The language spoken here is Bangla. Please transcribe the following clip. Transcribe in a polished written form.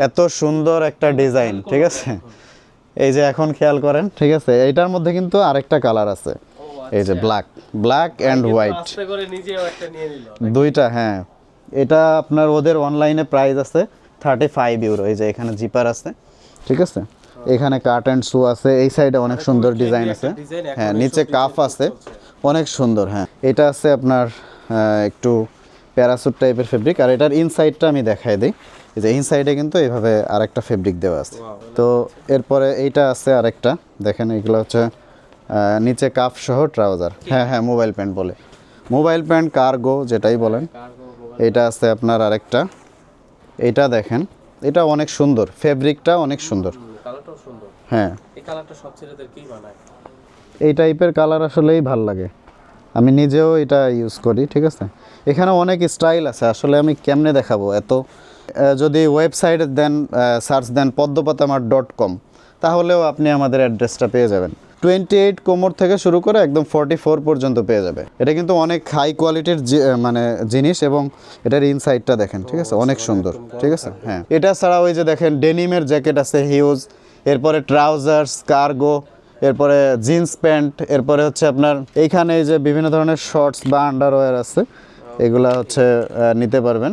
এত সুন্দর একটা ডিজাইন, ঠিক আছে। এই যে এখন খেয়াল করেন, ঠিক আছে, এইটার মধ্যে কিন্তু আরেকটা কালার আছে, এই যে ব্ল্যাক অ্যান্ড হোয়াইট, দুইটা। হ্যাঁ, এটা আপনার ওদের অনলাইনে প্রাইস আছে 35 ইউরো। এই যে এখানে জিপার আছে, ঠিক আছে, এখানে কাট অ্যান্ড শু আছে, এই সাইডে অনেক সুন্দর ডিজাইন আছে। হ্যাঁ, নিচে কাফ আছে, অনেক সুন্দর। হ্যাঁ, এটা আছে আপনার একটু প্যারাসুট টাইপের ফেব্রিক। আর এটার ইনসাইডটা আমি দেখাই দিই। এই যে ইনসাইডে কিন্তু এইভাবে আরেকটা ফেব্রিক দেওয়া আছে। তো এরপরে এইটা আছে আরেকটা, দেখেন এগুলো হচ্ছে নিচে কাফ সহ ট্রাউজার। হ্যাঁ, মোবাইল প্যান্ট বলে, মোবাইল প্যান্ট কার্গো যেটাই বলেন। এটা আছে আপনার আরেকটা, এইটা দেখেন, এটা অনেক সুন্দর, ফেব্রিকটা অনেক সুন্দর। হ্যাঁ, এই টাইপের কালার আসলেই ভাল লাগে, আমি নিজেও এটা ইউজ করি, ঠিক আছে। এখানে অনেক স্টাইল আছে, আসলে আমি কেমনে দেখাবো এত। যদি ওয়েবসাইটে দেন, সার্চ দেন পদ্মপাতামার.com, তাহলেও আপনি আমাদের অ্যাড্রেসটা পেয়ে যাবেন। 28 কোমর থেকে শুরু করে একদম 44 পর্যন্ত পেয়ে যাবে। এটা কিন্তু অনেক হাই কোয়ালিটির মানে জিনিস, এবং এটার ইনসাইডটা দেখেন, ঠিক আছে, অনেক সুন্দর, ঠিক আছে। হ্যাঁ, এটা ছাড়া ওই যে দেখেন ডেনিমের জ্যাকেট আছে হিউজ, এরপরে ট্রাউজার্স, কার্গো, এরপরে জিন্স প্যান্ট, এরপরে হচ্ছে আপনার এইখানে এই যে বিভিন্ন ধরনের শর্টস বা আন্ডারওয়্যার আছে, এগুলা হচ্ছে নিতে পারবেন।